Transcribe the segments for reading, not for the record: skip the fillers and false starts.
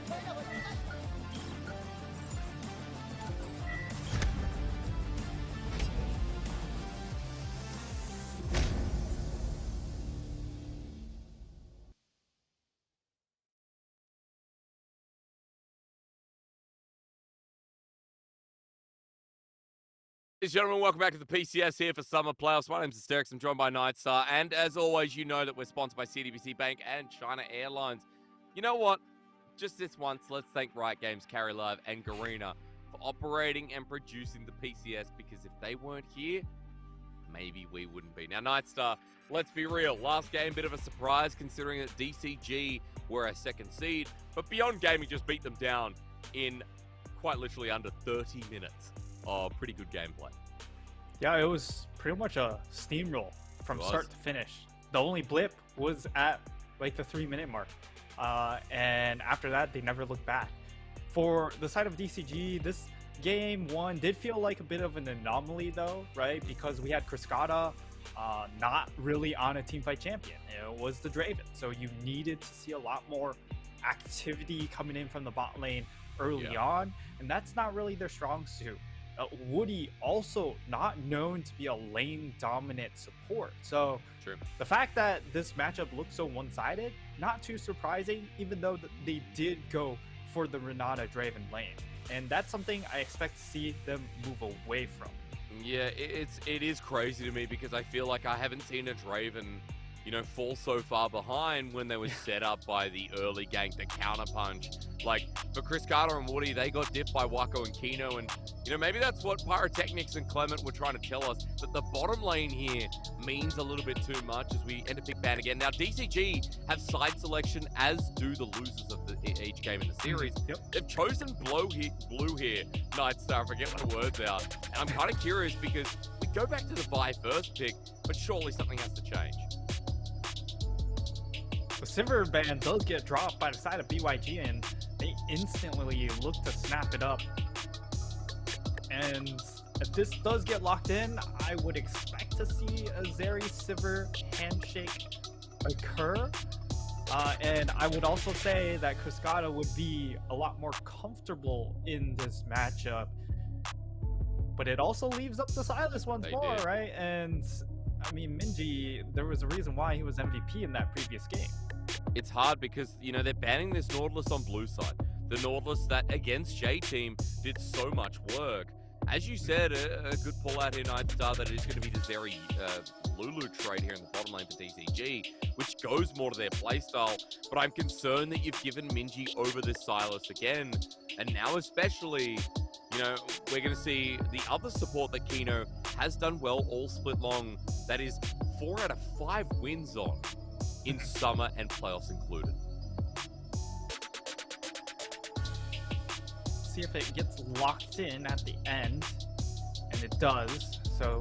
Ladies and gentlemen, welcome back to the PCS here for Summer Playoffs. My name's Asterix. I'm joined by Nightstar. And as always, you know that we're sponsored by CDBC Bank and China Airlines. You know what? Just this once, let's thank Riot Games, Carry Live, and Garena for operating and producing the PCS, because if they weren't here, maybe we wouldn't be. Now, Nightstar, let's be real. Last game, bit of a surprise considering that DCG were our second seed, but Beyond Gaming just beat them down in quite literally under 30 minutes. Oh, pretty good gameplay. Yeah, it was pretty much a steamroll from start to finish. The only blip was at like the 3-minute mark. And after that, they never looked back. For the side of DCG, this game one did feel like a bit of an anomaly though, right? Because we had Cascada not really on a teamfight champion. It was the Draven. So you needed to see a lot more activity coming in from the bot lane early on. And that's not really their strong suit. Woody also not known to be a lane dominant support. So the fact that this matchup looked so one-sided, not too surprising, even though they did go for the Renata Draven lane. And that's something I expect to see them move away from. Yeah, it is crazy to me because I feel like I haven't seen a Draven, you know, fall so far behind when they were set up by the early gank, the counterpunch. Like, for Chris Carter and Woody, they got dipped by Wako and Kino, and, you know, maybe that's what Pyrotechnics and Clement were trying to tell us, that the bottom lane here means a little bit too much as we enter Big Ban again. Now, DCG have side selection, as do the losers of each game in the series. They've chosen blue here, Nightstar, if I get my words out. And I'm kind of curious because we go back to the buy first pick, but surely something has to change. The Sivir ban does get dropped by the side of BYG, and they instantly look to snap it up. And if this does get locked in, I would expect to see a Zeri Sivir handshake occur. And I would also say that Cascada would be a lot more comfortable in this matchup. But it also leaves up to Silas once more, right? And I mean, Minji, there was a reason why he was MVP in that previous game. It's hard because, you know, they're banning this Nautilus on blue side. The Nautilus that against J-Team did so much work. As you said, a good pull out here, Nightstar, that it is going to be the Zeri Lulu trade here in the bottom lane for DCG, which goes more to their playstyle. But I'm concerned that you've given Minji over this Silas again. And now especially, you know, we're going to see the other support that Kino has done well all split long. That is 4 out of 5 wins on in summer and playoffs included. See if it gets locked in at the end, and it does. So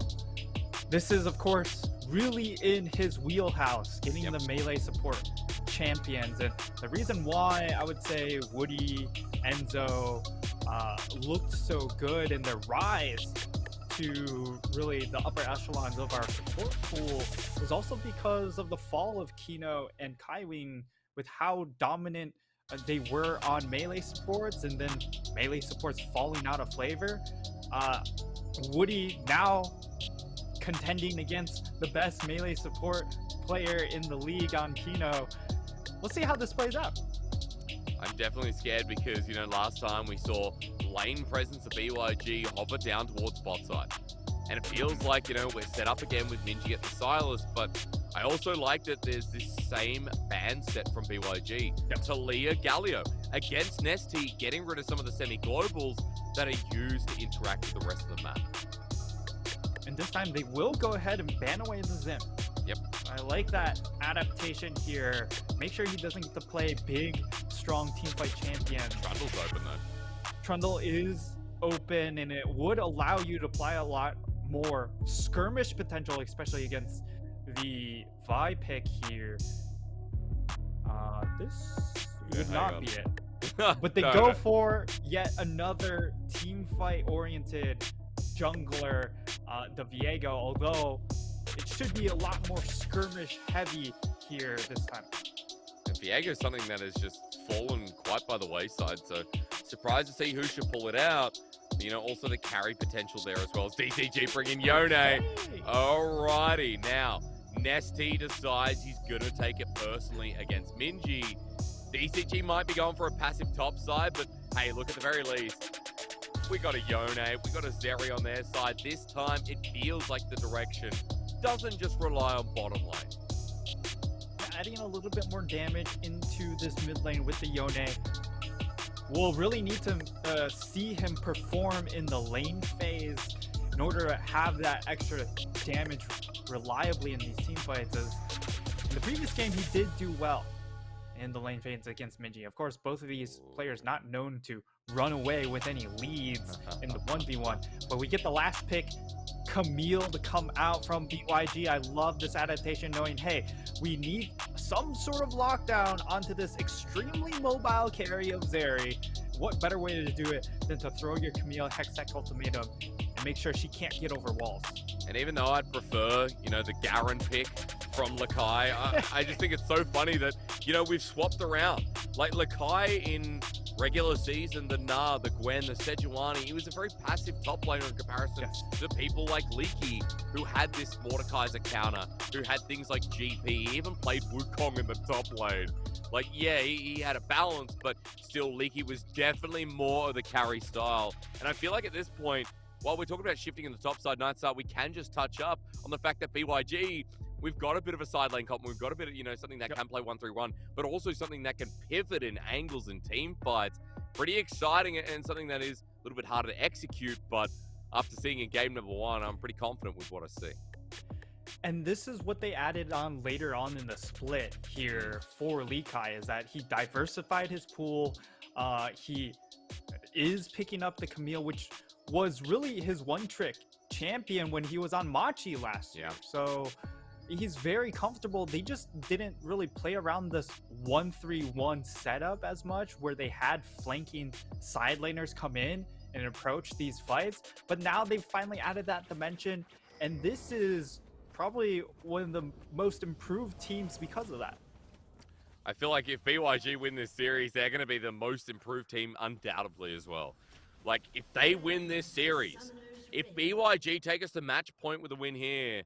this is, of course, really in his wheelhouse, getting the melee support champions. And the reason why I would say Woody, Enzo looked so good in their rise to really the upper echelons of our support pool was also because of the fall of Kino and Kaiwing, with how dominant they were on melee supports, and then melee supports falling out of flavor. Woody now contending against the best melee support player in the league on Kino. We'll see how this plays out. I'm definitely scared because, you know, last time we saw lane presence of BYG hover down towards bot side. And it feels like, you know, we're set up again with Minji at the Silas, but I also like that there's this same ban set from BYG. Talia Galio against Nesty, getting rid of some of the semi-globals that are used to interact with the rest of the map. And this time they will go ahead and ban away the Zim. I like that adaptation here. Make sure he doesn't get to play big, strong teamfight champion. Trundle's open though. Trundle is open, and it would allow you to apply a lot more skirmish potential, especially against the Vi pick here. This would not be it. But they go for yet another teamfight oriented jungler, the Viego, although it should be a lot more skirmish heavy here this time. And Viego is something that has just fallen quite by the wayside. So surprised to see Husha pull it out. You know, also the carry potential there as well as DCG bringing Yone. Alrighty, now Nesty decides he's gonna take it personally against Minji. DCG might be going for a passive top side, but hey, look, at the very least, we got a Yone, we got a Zeri on their side. This time, it feels like the direction doesn't just rely on bottom lane. Adding a little bit more damage into this mid lane with the Yone. We'll really need to see him perform in the lane phase in order to have that extra damage reliably in these team fights. As in the previous game, he did do well in the lane phase against Minji. Of course, both of these players not known to run away with any leads in the 1v1, but we get the last pick, Camille, to come out from BYG. I love this adaptation, knowing, hey, we need some sort of lockdown onto this extremely mobile carry of Zeri. What better way to do it than to throw your Camille Hextech Ultimatum and make sure she can't get over walls? And even though I'd prefer, you know, the Garen pick from Lakai, I just think it's so funny that, you know, we've swapped around. Like Lakai in regular season, the Nah, the Gwen, the Sejuani, he was a very passive top laner in comparison to people like Leaky, who had this Mordekaiser counter, who had things like GP, he even played Wukong in the top lane. Like, yeah, he had a balance, but still Leaky was definitely more of the carry style. And I feel like at this point, while we're talking about shifting in the top side, Nightstar, we can just touch up on the fact that BYG, we've got a bit of a side lane comp, we've got a bit of, you know, something that can play 1-3-1, but also something that can pivot in angles and team fights. Pretty exciting and something that is a little bit harder to execute, but after seeing in game number 1, I'm pretty confident with what I see. And this is what they added on later on in the split here for Lee Kai, is that he diversified his pool. He is picking up the Camille, which was really his one-trick champion when he was on Machi last year. So he's very comfortable. They just didn't really play around this 1-3-1 setup as much, where they had flanking side laners come in and approach these fights. But now they've finally added that dimension, and this is probably one of the most improved teams because of that. I feel like if BYG win this series, they're going to be the most improved team undoubtedly as well. Like, if they win this series, if BYG take us to match point with a win here,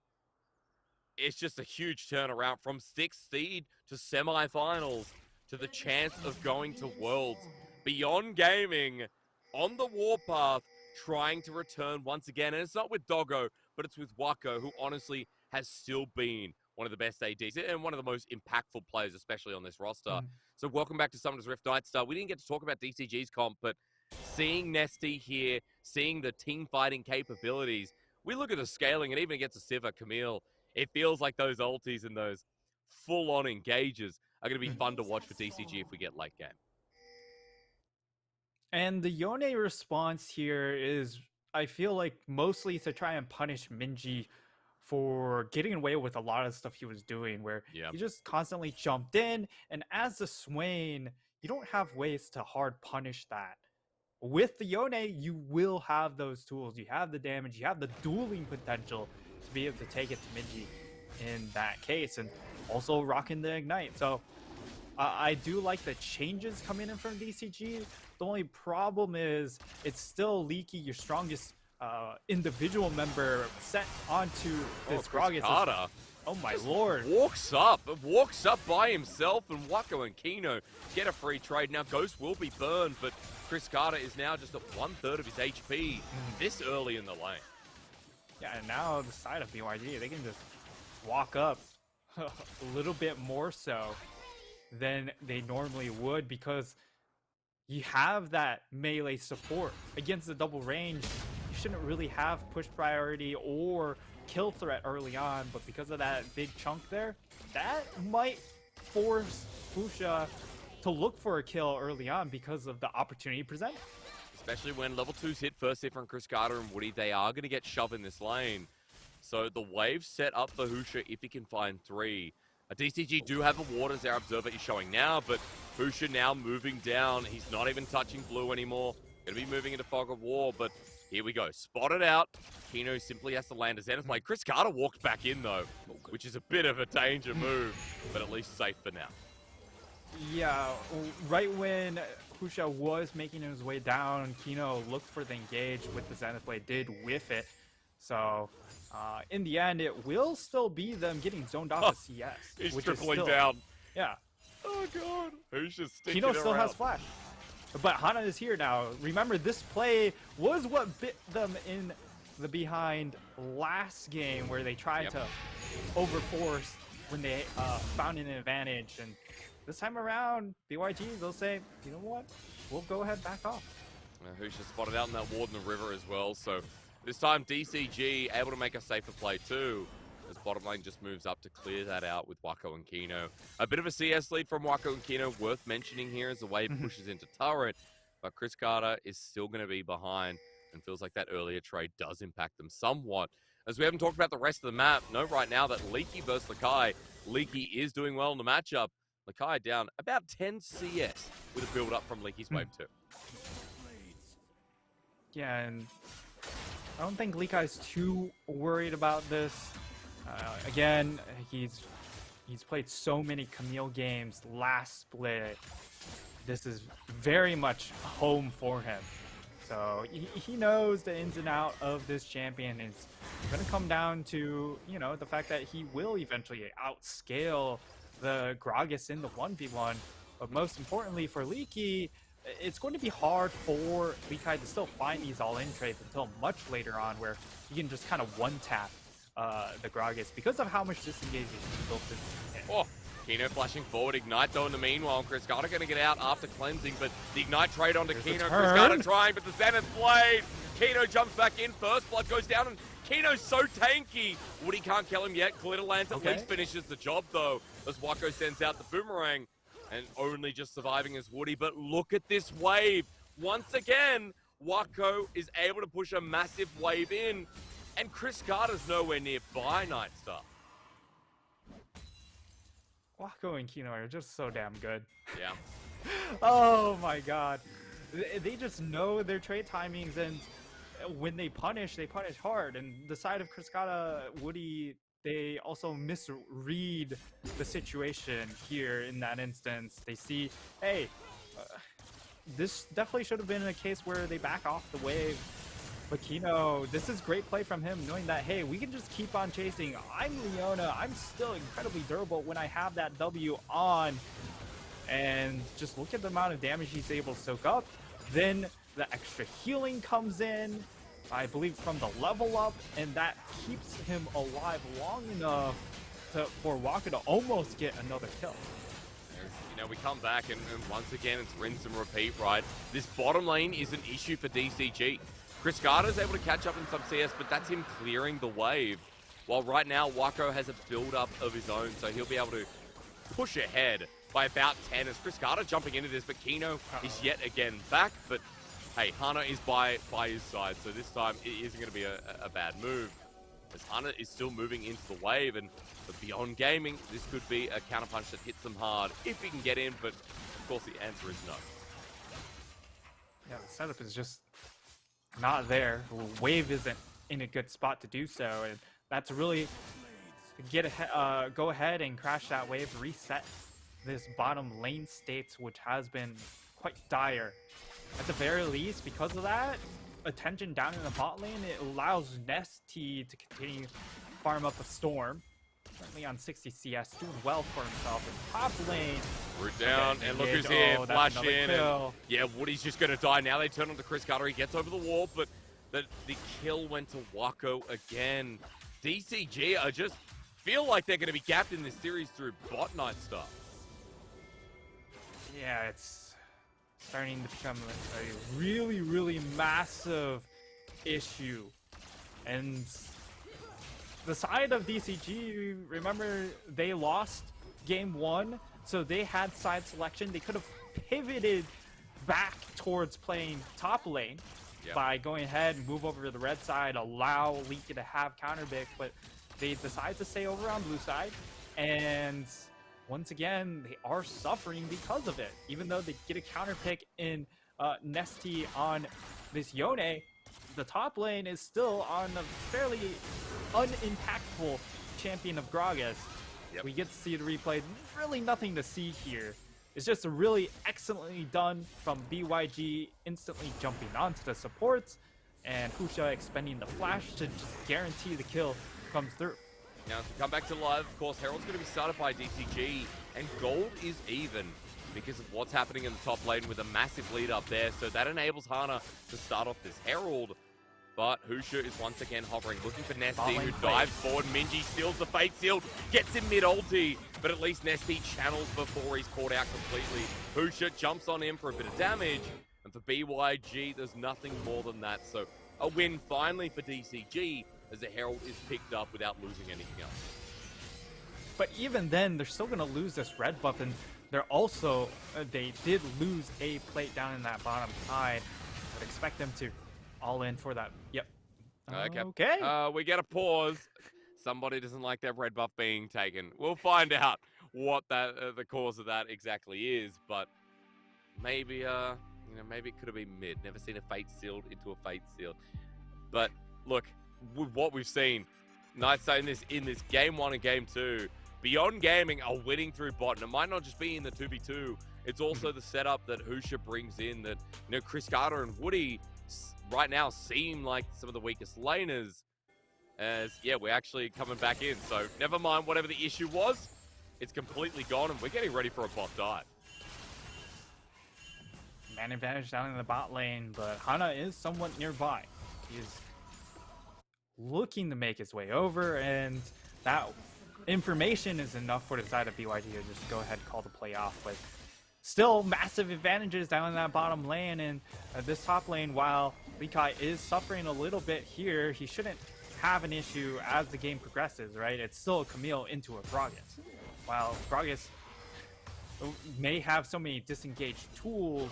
it's just a huge turnaround from 6th seed to semifinals to the chance of going to Worlds. Beyond Gaming, on the warpath, trying to return once again. And it's not with Doggo, but it's with Wako, who honestly has still been one of the best ADs and one of the most impactful players, especially on this roster. So welcome back to Summoner's Rift Nightstar. We didn't get to talk about DCG's comp, but seeing Nesty here, seeing the team fighting capabilities, we look at the scaling, and even against a Sivir, Camille, it feels like those ultis and those full-on engages are going to be fun to watch for DCG if we get late game. And the Yone response here is, I feel like, mostly to try and punish Minji for getting away with a lot of stuff he was doing, where he just constantly jumped in, and as a Swain, you don't have ways to hard punish that. With the Yone, you will have those tools. You have the damage, you have the dueling potential to be able to take it to Minji in that case, and also rocking the Ignite. So I do like the changes coming in from DCG. The only problem is it's still Leaky, your strongest individual member, set onto this Gragas. Oh my lord. Walks up by himself, and Wako and Kino get a free trade. Now Ghost will be burned, but Chris Carter is now just at 1/3 of his HP this early in the lane. Yeah, and now the side of BYG, they can just walk up a little bit more so than they normally would, because you have that melee support. Against the double range, you shouldn't really have push priority or kill threat early on, but because of that big chunk there, that might force Fusha to look for a kill early on because of the opportunity presented. Especially when level 2's hit first hit from Chris Carter and Woody, they are going to get shoved in this lane. So the wave set up for Husha if he can find 3. DCG do have a ward, as our observer is showing now, but Husha now moving down. He's not even touching blue anymore. Going to be moving into Fog of War, but here we go. Spotted out. Kino simply has to land a Zenith Blade. Chris Carter walked back in, though, which is a bit of a danger move, but at least safe for now. Yeah, right when Pusha was making his way down. Kino looked for the engage with the Zenith Blade, did whiff it. So in the end, it will still be them getting zoned off of CS. He's which tripling is still, down. Yeah. Oh god. Who's just sticking Kino still around? has flash. But Hana is here now. Remember, this play was what bit them in the behind last game where they tried to overforce when they found an advantage. And this time around, BYG, they'll say, you know what? We'll go ahead back off. Who's just spotted out in that ward in the river as well. So this time DCG able to make a safer play too, as bottom lane just moves up to clear that out with Wako and Kino. A bit of a CS lead from Wako and Kino, worth mentioning here as the wave pushes into turret, but Chris Carter is still going to be behind and feels like that earlier trade does impact them somewhat. As we haven't talked about the rest of the map, note right now that Leaky versus Lakai. Leaky is doing well in the matchup. Lakai down about 10 CS with a build up from Leaky's wave 2. Yeah, and I don't think Leakai's too worried about this. Again, he's played so many Camille games last split. This is very much home for him. So he knows the ins and out of this champion. It's going to come down to, you know, the fact that he will eventually outscale the Gragas in the 1v1. But most importantly for Leaky, it's going to be hard for Leakai to still find these all-in trades until much later on, where he can just kind of one-tap the Gragas because of how much disengage is built in. Oh, Kino flashing forward, Ignite though in the meanwhile. Chris Carter going to get out after cleansing, but the Ignite trade onto Kino. Chris Carter trying, but the Zenith Blade. Kino jumps back in, first blood goes down, and Kino's so tanky. Woody can't kill him yet. Glitterlands at least finishes the job though, as Wako sends out the boomerang. And only just surviving as Woody, but look at this wave. Once again, Wako is able to push a massive wave in, and Chris Carter's nowhere nearby Nightstar. Wako and Kino are just so damn good. Yeah. Oh my god. They just know their trade timings, and when they punish hard. And the side of Chris Carter, Woody, they also misread the situation here in that instance. They see, hey, this definitely should have been a case where they back off the wave. But Kino, this is great play from him, knowing that, hey, we can just keep on chasing. I'm Leona. I'm still incredibly durable when I have that W on. And just look at the amount of damage he's able to soak up. Then the extra healing comes in, I believe, from the level up, and that keeps him alive long enough for Waka to almost get another kill. You know, we come back and once again it's rinse and repeat, right? This bottom lane is an issue for DCG. Chris Carter's able to catch up in some CS, but that's him clearing the wave. While right now Wako has a build-up of his own, so he'll be able to push ahead by about 10 as Chris Carter jumping into this, but Kino is yet again back, but hey, Hana is by his side, so this time it isn't going to be a bad move. As Hana is still moving into the wave, and but beyond gaming, this could be a counterpunch that hits them hard if he can get in, but of course the answer is no. Yeah, the setup is just not there. Wave isn't in a good spot to do so, and that's really get ahead, go ahead and crash that wave, reset this bottom lane state, which has been quite dire. At the very least, because of that, attention down in the bot lane, it allows Nesty to continue farm up a Storm. Currently on 60 CS, doing well for himself in top lane. Root down, and look who's here, flash in, and yeah, Woody's just going to die. Now they turn on to Chris Carter, he gets over the wall, but the kill went to Wako again. DCG are just feel like they're going to be gapped in this series through bot Nightstar. Yeah, it's starting to become a really, really massive issue. And the side of DCG, remember, they lost game 1, so they had side selection. They could have pivoted back towards playing top lane by going ahead and move over to the red side, allow Leaky to have counter pick, but they decide to stay over on blue side. And once again, they are suffering because of it. Even though they get a counter pick in Nesty on this Yone, the top lane is still on a fairly unimpactful champion of Gragas. We get to see the replay. Really nothing to see here. It's just really excellently done from BYG, instantly jumping onto the supports, and Husha expending the flash to just guarantee the kill comes through. Now, to come back to live, of course, Herald's going to be started by DCG, and gold is even because of what's happening in the top lane with a massive lead up there. So that enables Hana to start off this Herald. But Husha is once again hovering, looking for Nesty, who dives forward. Minji steals the Fate Seal, gets him mid-ulti, but at least Nesty channels before he's caught out completely. Husha jumps on him for a bit of damage, and for BYG, there's nothing more than that. So a win finally for DCG, as the Herald is picked up without losing anything else. But even then, they're still going to lose this red buff, and they're also, they did lose a plate down in that bottom side. I'd expect them to all in for that. Yep. Okay. We get a pause. Somebody doesn't like their red buff being taken. We'll find out what that the cause of that exactly is, but maybe maybe it could have been mid. Never seen a Fate Sealed into a Fate Sealed. But look, with what we've seen, Knights in this game 1 and game 2, Beyond Gaming are winning through bot, and it might not just be in the 2v2. It's also the setup that Husha brings in. That Chris Carter and Woody right now seem like some of the weakest laners. As we're actually coming back in. So never mind whatever the issue was, it's completely gone, and we're getting ready for a bot dive. Man advantage down in the bot lane, but Hana is somewhat nearby. He's looking to make his way over, and that information is enough for the side of BYG to just go ahead and call the play off. But still, massive advantages down in that bottom lane, and this top lane, while Likai is suffering a little bit here, he shouldn't have an issue as the game progresses, right? It's still a Camille into a Gragas. While Gragas may have so many disengaged tools,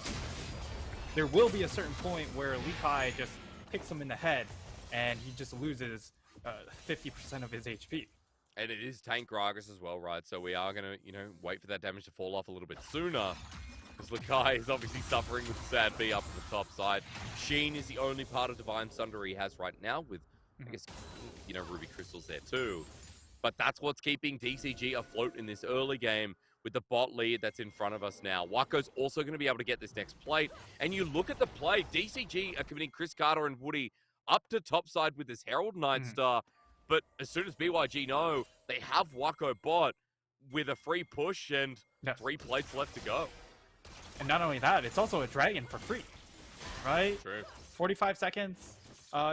there will be a certain point where Likai just picks him in the head, and he just loses 50% of his HP. And it is tank Gragas as well, right? So we are going to, wait for that damage to fall off a little bit sooner. Because Likai is obviously suffering with Sad B up on the top side. Sheen is the only part of Divine Sunder he has right now with, I guess, Ruby Crystals there too. But that's what's keeping DCG afloat in this early game with the bot lead that's in front of us now. Waco's also going to be able to get this next plate. And you look at the play, DCG are committing Chris Carter and Woody up to topside with this Herald Nightstar. But as soon as BYG know, they have Waco bot with a free push and 3 plates left to go. And not only that, it's also a dragon for free, right? True. 45 seconds.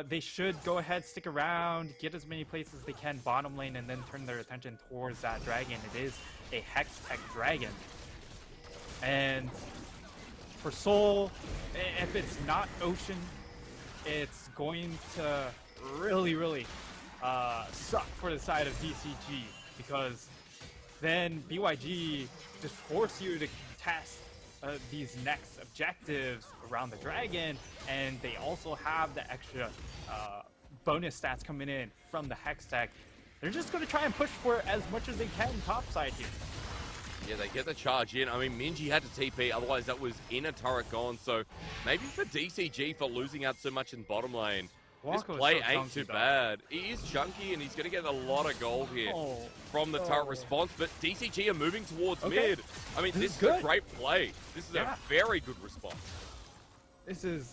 They should go ahead, stick around, get as many places as they can bottom lane, and then turn their attention towards that dragon. It is a Hex Tech dragon. And for Soul, if it's not Ocean, it's going to really suck for the side of DCG, because then BYG just force you to test these next objectives around the dragon, and they also have the extra bonus stats coming in from the Hex Tech. They're just going to try and push for as much as they can topside here. Yeah, they get the charge in. I mean, Minji had to TP, otherwise that was in a turret gone. So maybe for DCG for losing out so much in bottom lane, this play ain't too bad. He is chunky, and he's going to get a lot of gold here from the turret response. But DCG are moving towards mid. I mean, this is a great play. This is a very good response. This is...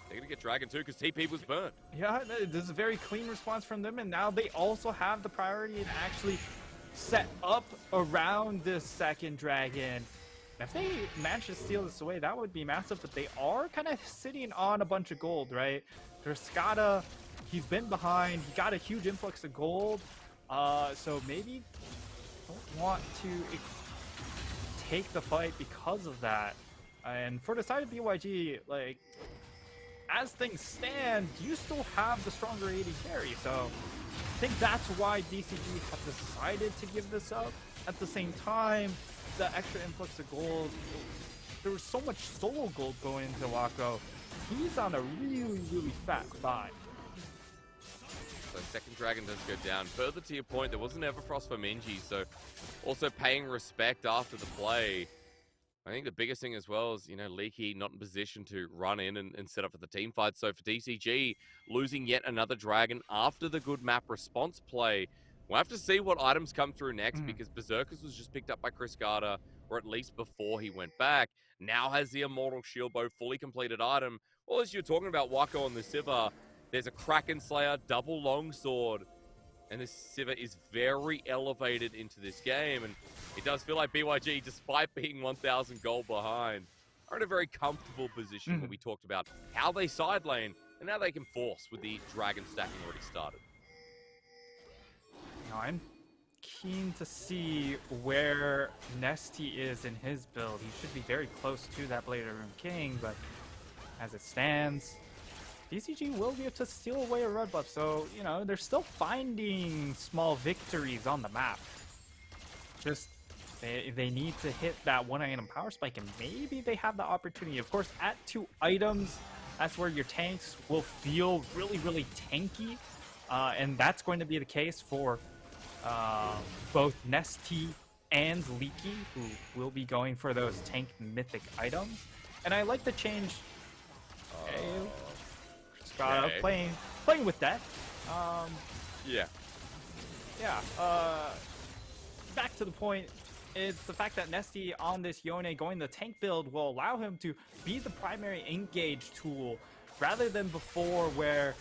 They're going to get Dragon too, because TP was burnt. Yeah, this is a very clean response from them, and now they also have the priority to actually set up around this second dragon. If they manage to steal this away, that would be massive, but they are kind of sitting on a bunch of gold, right? There's Skada, he's been behind, he got a huge influx of gold, so maybe don't want to take the fight because of that. And for the side of BYG, like, as things stand, you still have the stronger AD carry, so I think that's why DCG have decided to give this up. At the same time, the extra influx of gold, there was so much solo gold going into Waco. He's on a really fat buy. So second dragon does go down. Further to your point, there wasn't Everfrost for Minji, so also paying respect after the play. I think the biggest thing as well is, Leaky not in position to run in and set up for the team fight. So for DCG, losing yet another dragon after the good map response play. We'll have to see what items come through next, because Berserkers was just picked up by Chris Carter. or at least before he went back. Now has the Immortal Shield Bow, fully completed item. Well, as you're talking about Wako on the Sivir, there's a Kraken Slayer, double longsword, and this Sivir is very elevated into this game, and it does feel like BYG, despite being 1,000 gold behind, are in a very comfortable position where we talked about how they side lane, and now they can force with the dragon stacking already started. Now, I'm keen to see where Nesty is in his build. He should be very close to that Blade of Ruin King, but as it stands, DCG will be able to steal away a red buff, so, you know, they're still finding small victories on the map. Just, they need to hit that one item power spike, and maybe they have the opportunity. Of course, at 2 items, that's where your tanks will feel really, really tanky, and that's going to be the case for both Nesty and Leaky, who will be going for those tank mythic items. And I like the change. Playing with that. Yeah. Back to the point, it's the fact that Nesty on this Yone going the tank build will allow him to be the primary engage tool, rather than before where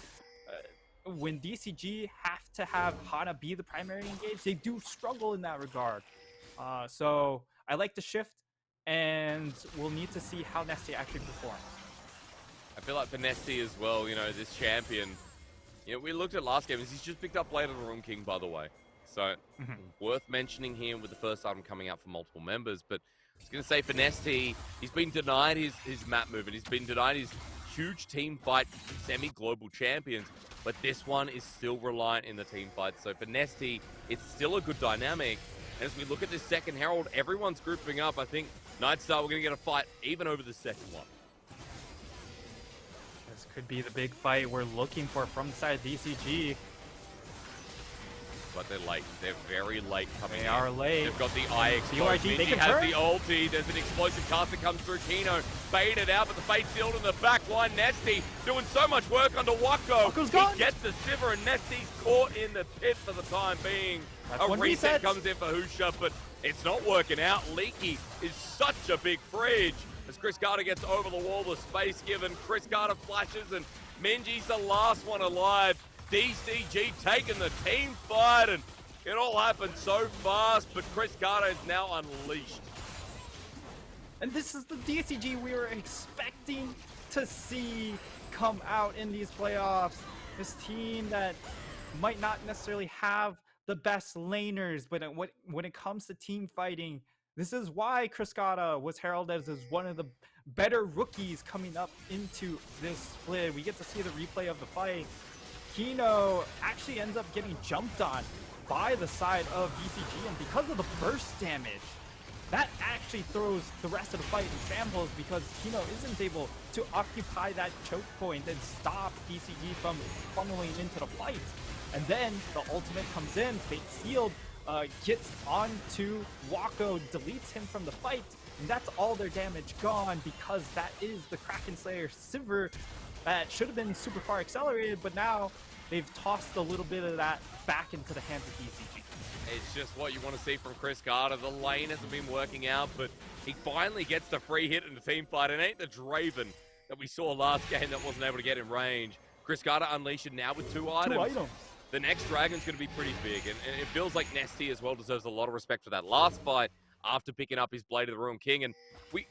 when DCG have to have Hana be the primary engage, they do struggle in that regard. So I like the shift, and we'll need to see how Nesty actually performs. I feel like for Nesty as well, you know, this champion, you know, we looked at last game, he's just picked up Blade of the Ruin King, by the way. So, worth mentioning here with the first item coming out for multiple members. But I was going to say for Nesty, he's been denied his map movement. He's been denied his huge team fight semi-global champions. But this one is still reliant in the team fight. So for Nesty, it's still a good dynamic. And as we look at this second Herald, everyone's grouping up. I think Nightstar, we're going to get a fight even over the second one. This could be the big fight we're looking for from the side of DCG. But they're late. They're very late coming in. They are late. They've got the eye explode. BYG, Minji has the ulti. There's an explosive cast that comes through. Kino baited out, but the fate sealed in the back line. Nesty doing so much work under Wako. Wako's gone. He gets the Sivir, and Nesty's caught in the pit for the time being. That's a reset comes in for Husha, but it's not working out. Leaky is such a big fridge. As Chris Carter gets over the wall, the space given. Chris Carter flashes, and Minji's the last one alive. DCG taking the team fight, and it all happened so fast, but Chris Carter is now unleashed. And this is the DCG we were expecting to see come out in these playoffs. This team that might not necessarily have the best laners, but when it comes to team fighting, this is why Chris Carter was heralded as one of the better rookies coming up into this split. We get to see the replay of the fight. Kino actually ends up getting jumped on by the side of DCG, and because of the burst damage, that actually throws the rest of the fight in shambles, because Kino isn't able to occupy that choke point and stop DCG from funneling into the fight. And then the ultimate comes in, Fate Sealed gets onto Wako, deletes him from the fight, and that's all their damage gone, because that is the Kraken Slayer Sivir that should have been super far accelerated, but now they've tossed a little bit of that back into the hands of DCG. It's just what you want to see from Chris Carter. The lane hasn't been working out, but he finally gets the free hit in the team fight. It ain't the Draven that we saw last game that wasn't able to get in range. Chris Carter unleashed now with 2 items. The next Dragon's going to be pretty big, and it feels like Nesty as well deserves a lot of respect for that last fight after picking up his Blade of the Ruin King. And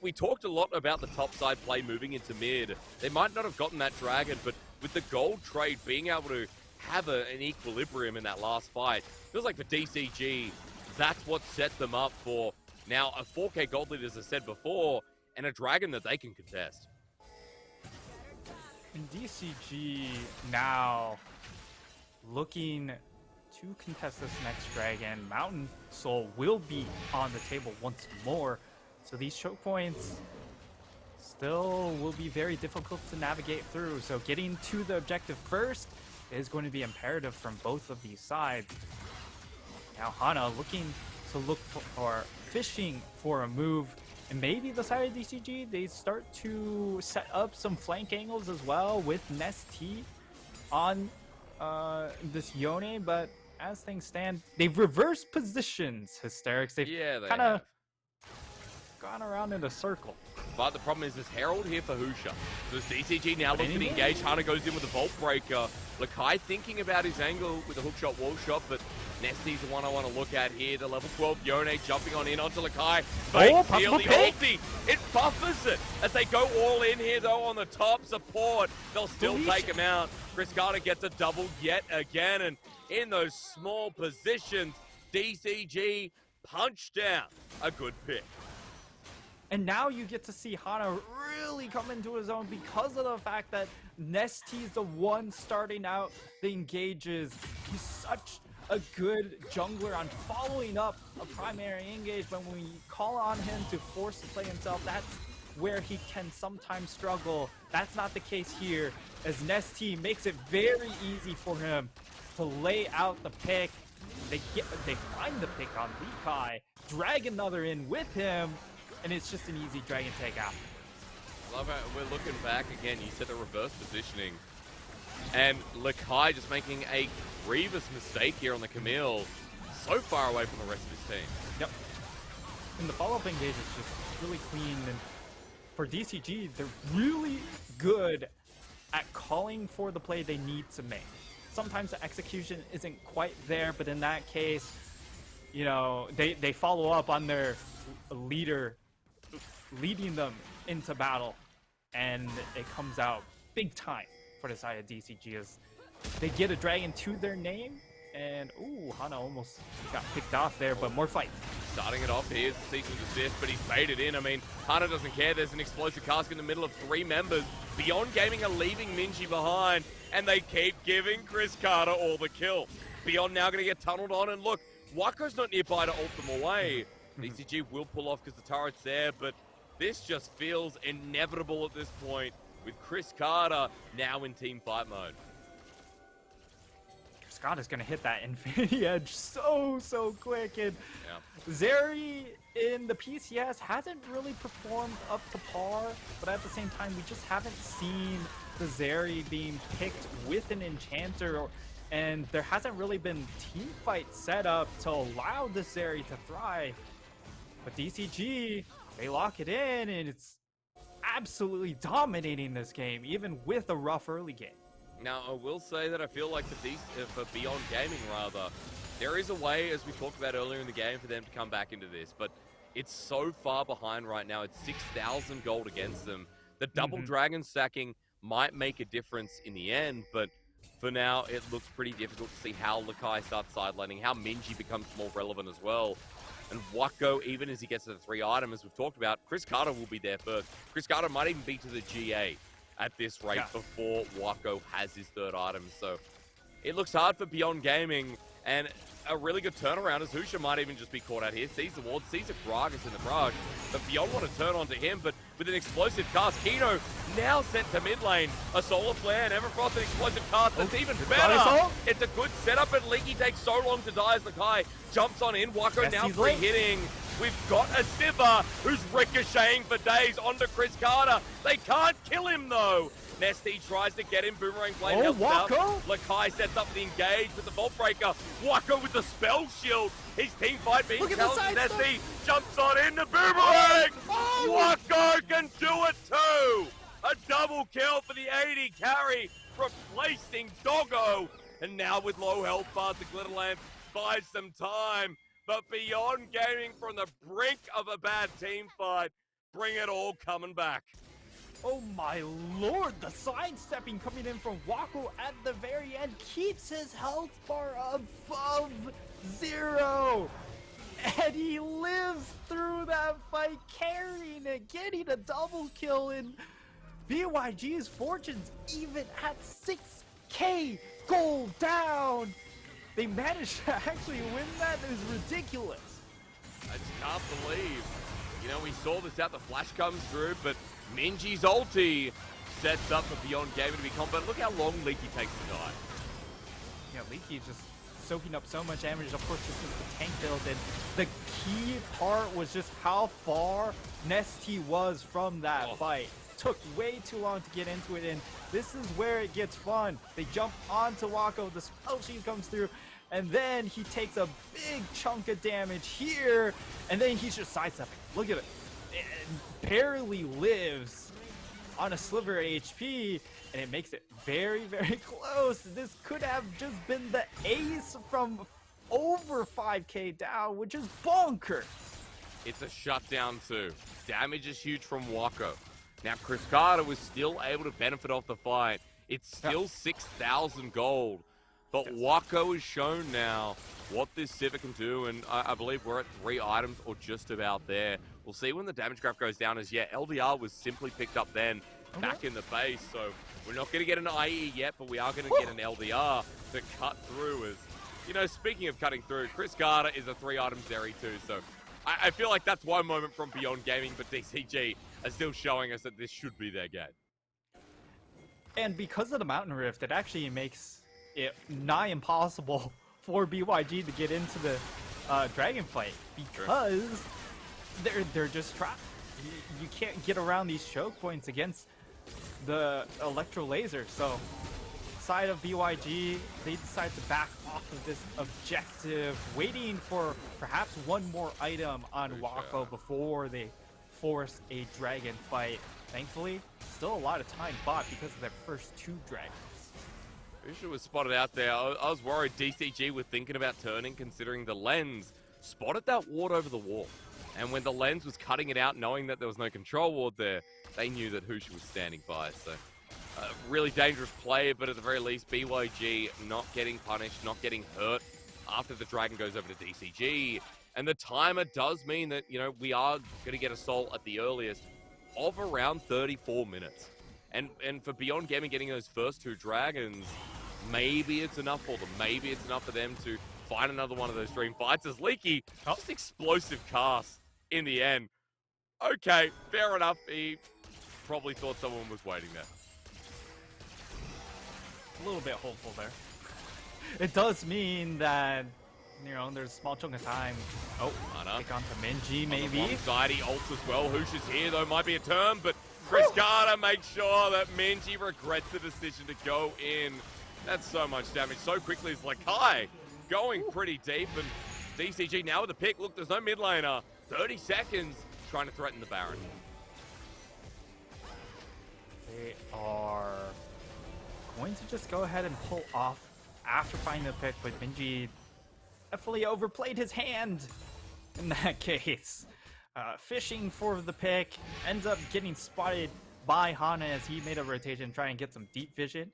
we talked a lot about the top side play moving into mid. They might not have gotten that Dragon, but with the gold trade being able to have an equilibrium in that last fight, feels like for DCG, that's what set them up for now a 4K gold lead, as I said before, and a Dragon that they can contest. And DCG now looking to contest this next Dragon. Mountain Soul will be on the table once more, so these choke points still will be very difficult to navigate through. So getting to the objective first is going to be imperative from both of these sides. Now Hana looking to fishing for a move, and maybe the side of DCG, they start to set up some flank angles as well with Nesty on this Yone, but as things stand, they've reversed positions, Hysterics. They've kind of gone around in a circle. But the problem is this Herald here for Husha. So as DCG now looks to be engaged, Hana goes in with the Vault Breaker. Lakai thinking about his angle with the hookshot wall shot, but Nesty's the one I want to look at here. The level 12 Yone jumping on in onto Lakai. Possible the pick. ulti. It buffers it. As they go all in here though on the top support, they'll still take him out. Chris Carter gets a double yet again, and in those small positions, DCG punched down a good pick. And now you get to see Hana really come into his own because of the fact that Nesty's the one starting out the engages. He's such a good jungler on following up a primary engagement. When we call on him to force to play himself, that's where he can sometimes struggle. That's not the case here, as Nesty makes it very easy for him to lay out the pick. They find the pick on Lekai, drag another in with him, and it's just an easy dragon take out. Love it. We're looking back again. You said the reverse positioning. And Lakai just making a grievous mistake here on the Camille. So far away from the rest of his team. Yep. And the follow-up engage is just really clean. And for DCG, they're really good at calling for the play they need to make. Sometimes the execution isn't quite there, but in that case, you know, they follow up on their leader leading them into battle, and it comes out big time for the side of DCG as they get a dragon to their name, and ooh, Hana almost got picked off there, but more fight. Starting it off here, sequence assist, but he's baited in. I mean, Hana doesn't care. There's an explosive cask in the middle of 3 members. Beyond Gaming are leaving Minji behind, and they keep giving Chris Carter all the kills. Beyond now going to get tunneled on, and look, Wako's not nearby to ult them away. DCG will pull off because the turret's there, but this just feels inevitable at this point with Chris Carter now in team fight mode. Chris Carter's going to hit that Infinity Edge so quick, and Zeri in the PCS hasn't really performed up to par, but at the same time, we just haven't seen the Zeri being picked with an Enchanter, and there hasn't really been team fight set up to allow the Zeri to thrive. But DCG, they lock it in, and it's absolutely dominating this game, even with a rough early game. Now, I will say that I feel like for Beyond Gaming, rather, there is a way, as we talked about earlier in the game, for them to come back into this, but it's so far behind right now. It's 6,000 gold against them. The double dragon stacking might make a difference in the end, but for now, it looks pretty difficult to see how Lakai starts sidelining, how Minji becomes more relevant as well. And Wako, even as he gets to the 3 items, as we've talked about, Chris Carter will be there first. Chris Carter might even be to the GA at this rate before Wako has his 3rd item. So it looks hard for Beyond Gaming, and a really good turnaround as Husha might even just be caught out here. Sees the ward, sees a Gragas in the brush, but Beyond want to turn onto him, but with an explosive cast, Kino now sent to mid lane. A Solar Flare, and Everfrost an explosive cast that's even better. It's a good setup, and Leaky takes so long to die as Lakai jumps on in. Wako now free hitting. We've got a Sivir who's ricocheting for days onto Chris Carter. They can't kill him though. Nesty tries to get him. Boomerang Blade helps out. Lakai sets up the engage with the Vault Breaker. Wako with the spell shield. His team fight being challenged. Nesty jumps on in the Boomerang. Wako can do it too. A double kill for the 80 carry, replacing Doggo. And now with low health bars, the Glitter Lamp buys some time. But Beyond Gaming from the brink of a bad team fight, bring it all coming back. Oh my lord, the sidestepping coming in from Wako at the very end keeps his health bar above 0. And he lives through that fight, carrying it, getting a double kill, in BYG's fortunes even at 6k gold down. They managed to actually win that. It was ridiculous. I just can't believe. You know, we saw this out, the flash comes through, but Minji's ulti sets up for Beyond Gaming to be confident. Look how long Leaky takes to die. Yeah, Leaky just soaking up so much damage. Of course, this is the tank build, and the key part was just how far Nesty was from that fight. Took way too long to get into it, and this is where it gets fun. They jump onto Wako, the spell sheet comes through, and then he takes a big chunk of damage here, and then he's just sidestepping. Look at it. barely lives on a sliver of HP, and it makes it very, very close. This could have just been the ace from over 5k down, which is bonkers. It's a shutdown too. Damage is huge from Wako. Now Chris Carter was still able to benefit off the fight. It's still 6,000 gold. But Wako has shown now what this Civic can do, and I believe we're at 3 items or just about there. We'll see when the damage graph goes down as yet. LDR was simply picked up then back in the base, so we're not going to get an IE yet, but we are going to get an LDR to cut through. As you know, speaking of cutting through, Chris Carter is a 3 item Zeri too, so I feel like that's one moment from Beyond Gaming, but DCG are still showing us that this should be their game. And because of the Mountain Rift, it actually makes it nigh impossible for BYG to get into the Dragonflight, because they're just trapped. You can't get around these choke points against the Electro Laser. So, side of BYG, they decide to back off of this objective, waiting for perhaps one more item on Wako before they force a dragon fight. Thankfully, still a lot of time bought because of their first 2 dragons. Usha was spotted out there. I was worried DCG were thinking about turning, considering the lens spotted that ward over the wall. And when the lens was cutting it out, knowing that there was no control ward there, they knew that Husha was standing by. So, really dangerous play, but at the very least, BYG not getting punished, not getting hurt after the dragon goes over to DCG. And the timer does mean that, you know, we are going to get a soul at the earliest of around 34 minutes. And for Beyond Gaming getting those first 2 dragons, maybe it's enough for them. Maybe it's enough for them to find another one of those dream fights. As Leaky, just explosive cast in the end. Okay, fair enough. He probably thought someone was waiting there. A little bit hopeful there. It does mean that, you know, there's a small chunk of time. Oh, pick onto Minji, maybe. On the side, he ults as well. Husha's here, though, might be a turn, but Chris Carter makes sure that Minji regrets the decision to go in. That's so much damage so quickly. It's like, hi, going pretty deep, and DCG now with the pick. Look, there's no mid laner. 30 seconds trying to threaten the Baron. They are going to just go ahead and pull off after finding the pick, but Minji definitely overplayed his hand in that case. Fishing for the pick, ends up getting spotted by Hana as he made a rotation, trying to get some deep vision,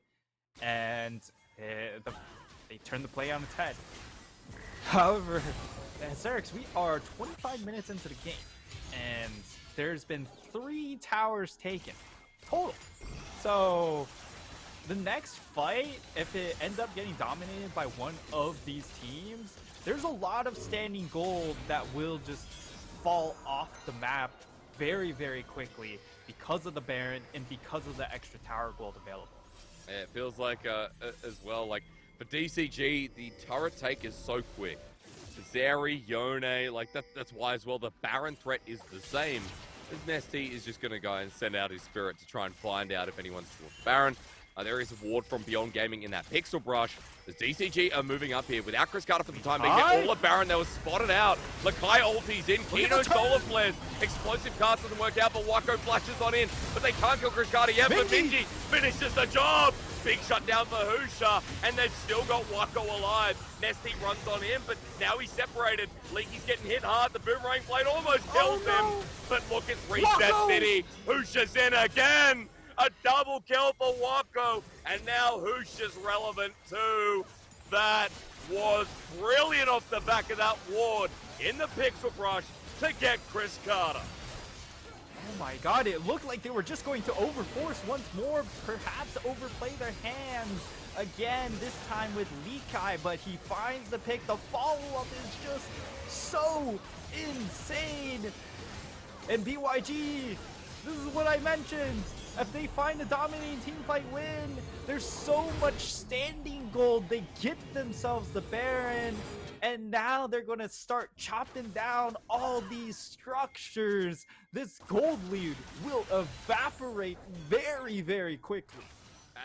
and they turn the play on its head. However, Xerix, we are 25 minutes into the game, and there's been 3 towers taken total. So the next fight, if it ends up getting dominated by one of these teams, there's a lot of standing gold that will just fall off the map very, very quickly because of the Baron and because of the extra tower gold available. Yeah, it feels like, as well, like, for DCG, the turret take is so quick. Zeri, Yone, like, that's why as well the Baron threat is the same. As Nesty is just going to go and send out his spirit to try and find out if anyone's towards Baron. There is a ward from Beyond Gaming in that Pixel Brush. The DCG are moving up here without Chris Carter for the time being. All of Baron that was spotted out. Lakai ultis in. Kino solar flares. Explosive cast doesn't work out, but Wako flashes on in. But they can't kill Chris Carter yet. But Minji finishes the job. Big shutdown for Husha, and they've still got Wako alive. Nesty runs on him, but now he's separated. Leaky's getting hit hard. The boomerang blade almost kills him. But look, it's Reset City. Husha's in again. A double kill for Wako, and now Husha's relevant too. That was brilliant off the back of that ward in the Pixel Brush to get Chris Carter. Oh my god, it looked like they were just going to overforce once more, perhaps overplay their hands again, this time with Leakai, but he finds the pick. The follow-up is just so insane. And BYG, this is what I mentioned. If they find a dominating teamfight win, there's so much standing gold. They get themselves the Baron, and now they're going to start chopping down all these structures. This gold lead will evaporate very, very quickly.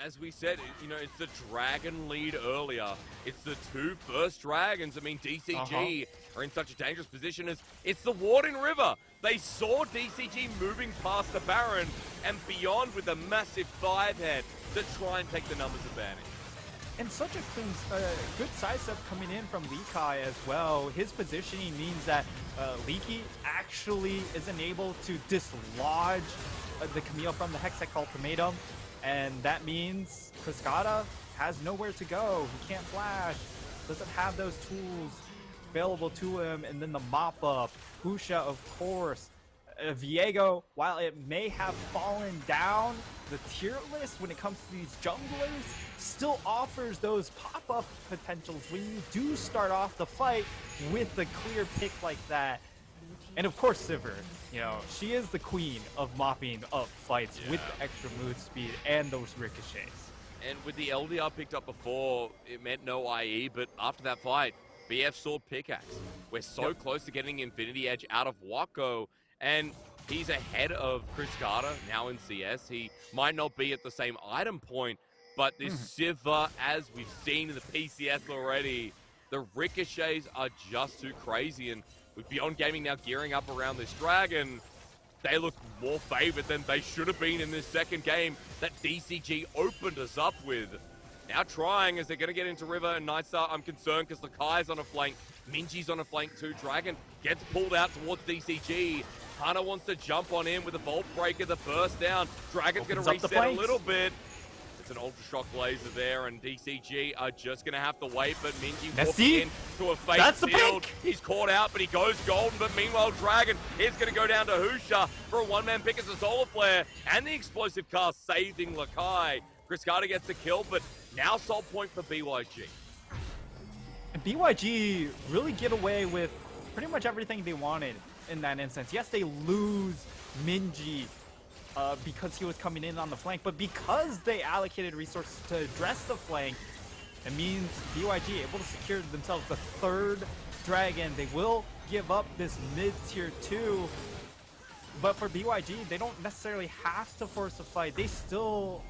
as we said, you know, it's the dragon lead earlier. It's the two first dragons. I mean, DCG are in such a dangerous position as it's the Warden River. They saw DCG moving past the Baron and beyond with a massive 5-head to try and take the numbers advantage. And such a clean, good sidestep coming in from Leakai as well. His positioning means that Leaky actually isn't able to dislodge the Camille from the Hextech Ultimatum. And that means Cascada has nowhere to go. He can't flash, doesn't have those tools available to him. And then the mop-up, Husha, of course. Viego, while it may have fallen down the tier list when it comes to these junglers, still offers those pop-up potentials when you do start off the fight with the clear pick like that. And of course, Sivir, you know, she is the queen of mopping up fights with the extra move speed and those ricochets. And with the LDR picked up before, it meant no IE, but after that fight, BF Sword Pickaxe. We're so close to getting Infinity Edge out of Wako, and he's ahead of Chris Carter now in CS. He might not be at the same item point, but this Sivir, as we've seen in the PCS already, the ricochets are just too crazy. And with Beyond Gaming now gearing up around this dragon, they look more favored than they should have been in this second game that DCG opened us up with. Now trying as they're going to get into River and Nightstar. I'm concerned because Lakai's on a flank, Minji's on a flank too. Dragon gets pulled out towards DCG. Hana wants to jump on in with a Vault Breaker, the burst down. Dragon's going to reset a little bit. It's an Ultra Shock Laser there, and DCG are just going to have to wait, but Minji walking in to a fake field. He's caught out, but he goes golden, but meanwhile, Dragon is going to go down to Husha for a one-man pick as a Solar Flare, and the explosive cast saving Lakai. Chris Carter gets the kill, but now Salt Point for BYG. And BYG really get away with pretty much everything they wanted in that instance. Yes, they lose Minji because he was coming in on the flank, but because they allocated resources to address the flank, it means BYG able to secure themselves the third dragon. They will give up this mid-tier 2, but for BYG, they don't necessarily have to force a fight. They still,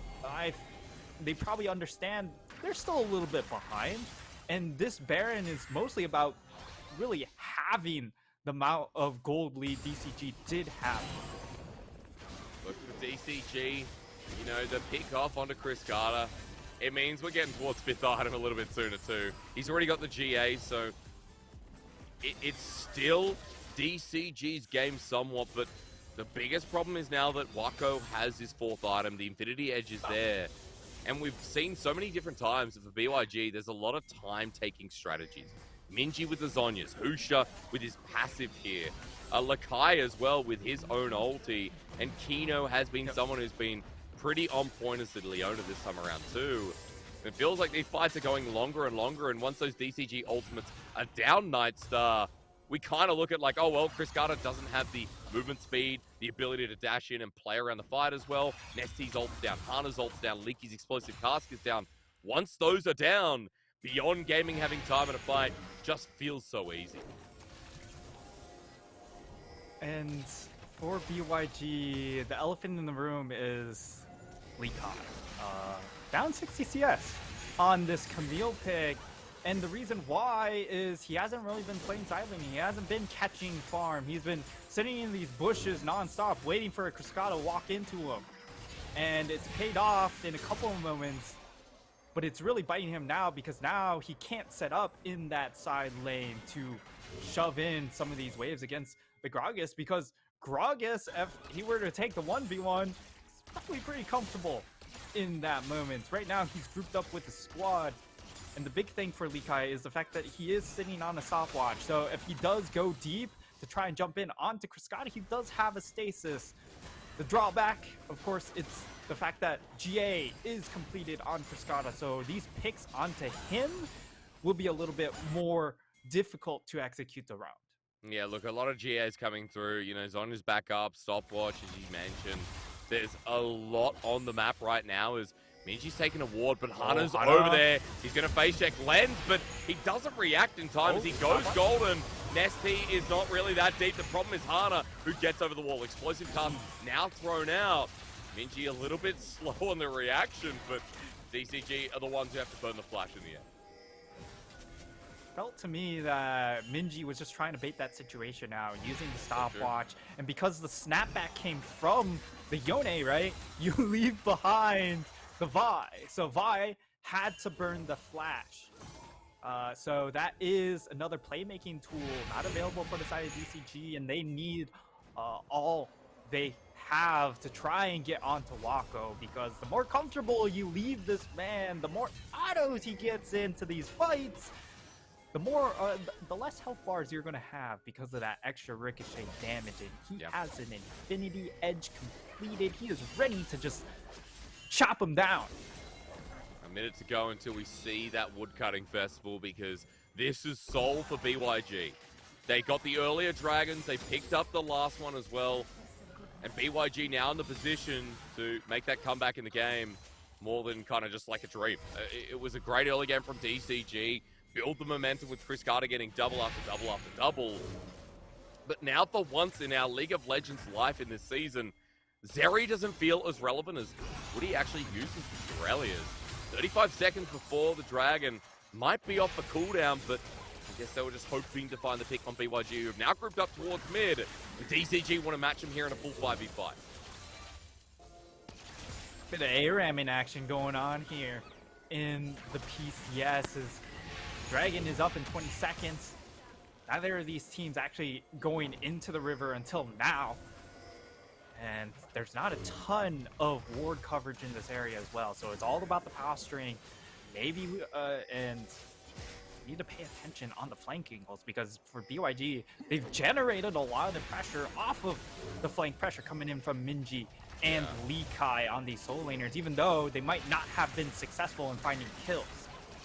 they probably understand they're still a little bit behind, and this Baron is mostly about really having the amount of gold lead DCG did have. Look for DCG, you know, the pick off onto Chris Carter. It means we're getting towards 5th item a little bit sooner too. He's already got the GA, so it's still DCG's game somewhat, but the biggest problem is now that Wako has his 4th item, the Infinity Edge is there. And we've seen so many different times that for BYG, there's a lot of time-taking strategies. Minji with the Zonyas, Husha with his passive here, Lakai as well with his own ulti, and Kino has been someone who's been pretty on point as the Leona this time around too. It feels like these fights are going longer and longer, and once those DCG ultimates are down Nightstar, we kind of look at like, oh well, Chris Carter doesn't have the movement speed, the ability to dash in and play around the fight as well. Nesty's ult's down, Hana's ult's down, Leaky's explosive cask is down. Once those are down, Beyond Gaming having time in a fight just feels so easy. And for BYG, the elephant in the room is Leakai. Down 60 CS on this Camille pick. And the reason why is he hasn't really been playing silently. He hasn't been catching farm. He's been sitting in these bushes nonstop, waiting for a Cascada to walk into him. And it's paid off in a couple of moments. But it's really biting him now because now he can't set up in that side lane to shove in some of these waves against the Gragas, because Gragas, if he were to take the 1v1, is probably pretty comfortable in that moment. Right now, he's grouped up with the squad. And the big thing for Leakai is the fact that he is sitting on a stopwatch. So if he does go deep to try and jump in onto Cascada, he does have a stasis. The drawback, of course, it's the fact that GA is completed on Cascada. So these picks onto him will be a little bit more difficult to execute the round. Yeah, look, a lot of GAs coming through. You know, Zonya's back up, stopwatch, as you mentioned. There's a lot on the map right now. As Minji's taking a ward, but Hana's over there. He's going to face check Lens, but he doesn't react in time as he goes golden. Nesty is not really that deep. The problem is Hana, who gets over the wall. Explosive cast now thrown out. Minji a little bit slow on the reaction, but DCG are the ones who have to burn the flash in the end. Felt to me that Minji was just trying to bait that situation out, using the stopwatch, and because the snapback came from the Yone, right, you leave behind the Vi. So Vi had to burn the flash. So that is another playmaking tool not available for the side of DCG, and they need all they have to try and get onto Wako, because the more comfortable you leave this man, the more autos he gets into these fights, the more, the less health bars you're gonna have because of that extra ricochet damage. And he has an Infinity Edge completed. He is ready to just chop him down. A minute to go until we see that woodcutting festival, because this is Seoul for BYG. They got the earlier dragons, they picked up the last one as well, and BYG now in the position to make that comeback in the game more than kind of just like a dream. It was a great early game from DCG. Build the momentum with Chris Carter getting double after double after double. But now for once in our League of Legends life in this season, Zeri doesn't feel as relevant as what he actually uses for Shurelias. 35 seconds before the Dragon might be off the cooldown, but I guess they were just hoping to find the pick on BYG, who have now grouped up towards mid. And DCG want to match him here in a full 5v5. Bit of ARAM action going on here in the PCS as Dragon is up in 20 seconds. Neither of these teams actually going into the river until now. And there's not a ton of ward coverage in this area as well. So it's all about the posturing. Maybe, and we need to pay attention on the flank angles, because for BYG, they've generated a lot of the pressure off of the flank pressure coming in from Minji and Lee Kai on these solo laners, even though they might not have been successful in finding kills.